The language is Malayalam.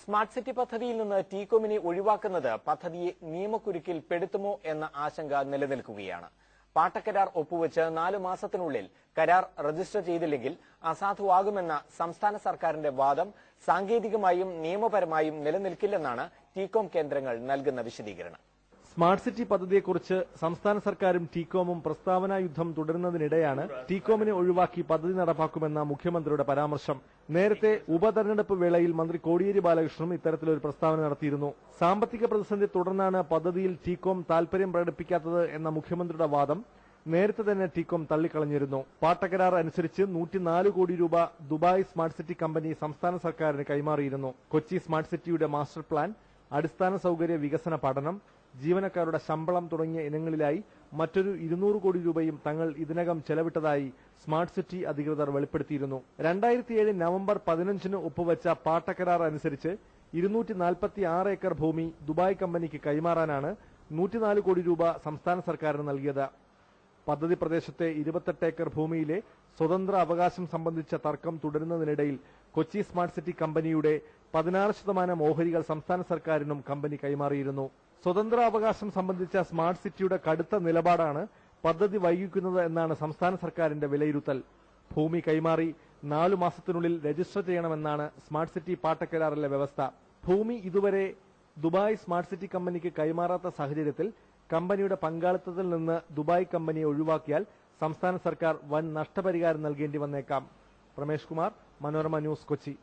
സ്മാർട്ട് സിറ്റി പദ്ധതിയിൽ നിന്ന് ടീകോമിനെ ഒഴിവാക്കുന്നത് പദ്ധതിയെ നിയമക്കുരുക്കിൽ പെടുത്തുമോ എന്ന ആശങ്ക നിലനിൽക്കുകയാണ്. പാട്ടക്കരാർ ഒപ്പുവെച്ച് 4 മാസത്തിനുള്ളിൽ കരാർ രജിസ്റ്റർ ചെയ്തില്ലെങ്കിൽ അസാധുവാകുമെന്ന സംസ്ഥാന സർക്കാരിന്റെ വാദം സാങ്കേതികമായും നിയമപരമായും നിലനിൽക്കില്ലെന്നാണ് ടീകോം കേന്ദ്രങ്ങൾ നൽകുന്ന വിശദീകരണം. സ്മാർട്ട് സിറ്റി പദ്ധതിയെക്കുറിച്ച് സംസ്ഥാന സർക്കാരും ടീകോമും പ്രസ്താവനാ യുദ്ധം തുടരുന്നതിനിടെയാണ് ടീകോമിനെ ഒഴിവാക്കി പദ്ധതി നടപ്പാക്കുമെന്ന മുഖ്യമന്ത്രിയുടെ പരാമർശം. നേരത്തെ ഉപതെരഞ്ഞെടുപ്പ് വേളയിൽ മന്ത്രി കോടിയേരി ബാലകൃഷ്ണനും ഇത്തരത്തിലൊരു പ്രസ്താവന നടത്തിയിരുന്നു. സാമ്പത്തിക പ്രതിസന്ധി തുടർന്നാണ് പദ്ധതിയിൽ ടീകോം താൽപര്യം പ്രകടിപ്പിക്കാത്തത് എന്ന മുഖ്യമന്ത്രിയുടെ വാദം നേരത്തെ തന്നെ ടീകോം തള്ളിക്കളഞ്ഞിരുന്നു. പാട്ടക്കരാർ അനുസരിച്ച് 104 കോടി രൂപ ദുബായ് സ്മാർട്ട് സിറ്റി കമ്പനി സംസ്ഥാന സർക്കാരിന് കൈമാറിയിരുന്നു. കൊച്ചി സ്മാർട്ട് സിറ്റിയുടെ മാസ്റ്റർ പ്ലാൻ, അടിസ്ഥാന സൌകര്യ വികസന പഠനം, ജീവനക്കാരുടെ ശമ്പളം തുടങ്ങിയ ഇനങ്ങളിലായി മറ്റൊരു 200 കോടി രൂപയും തങ്ങൾ ഇതിനകം ചെലവിട്ടതായി സ്മാർട്ട് സിറ്റി അധികൃതർ വെളിപ്പെടുത്തിയിരുന്നു. 2007 നവംബർ 15 ഒപ്പുവെച്ച പാട്ടക്കരാർ അനുസരിച്ച് 246 ഏക്കർ ഭൂമി ദുബായ് കമ്പനിക്ക് കൈമാറാനാണ് 104 കോടി രൂപ സംസ്ഥാന സർക്കാരിന് നൽകിയത്. പദ്ധതി പ്രദേശത്തെ 28 ഏക്കർ ഭൂമിയിലെ സ്വതന്ത്ര അവകാശം സംബന്ധിച്ച തർക്കം തുടരുന്നതിനിടയിൽ കൊച്ചി സ്മാർട്ട് സിറ്റി കമ്പനിയുടെ 16% ഓഹരികൾ സംസ്ഥാന സർക്കാരിനും കമ്പനി കൈമാറിയിരുന്നു. സ്വതന്ത്ര അവകാശം സംബന്ധിച്ച സ്മാർട്ട് സിറ്റിയുടെ കടുത്ത നിലപാടാണ് പദ്ധതി വൈകിക്കുന്നത് എന്നാണ് സംസ്ഥാന സർക്കാരിന്റെ വിലയിരുത്തൽ. ഭൂമി കൈമാറി 4 മാസത്തിനുള്ളിൽ രജിസ്റ്റർ ചെയ്യണമെന്നാണ് സ്മാർട്ട് സിറ്റി പാട്ടക്കരാറിലെ വ്യവസ്ഥ. ഭൂമി ഇതുവരെ ദുബായ് സ്മാർട്ട് സിറ്റി കമ്പനിക്ക് കൈമാറാത്ത സാഹചര്യത്തിൽ കമ്പനിയുടെ പങ്കാളിത്തത്തിൽ നിന്ന് ദുബായ് കമ്പനിയെ ഒഴിവാക്കിയാൽ സംസ്ഥാന സർക്കാർ വൻ നഷ്ടപരിഹാരം നൽകേണ്ടി വന്നേക്കാം. രമേഷ് കുമാർ, മനോരമ ന്യൂസ്, കൊച്ചി.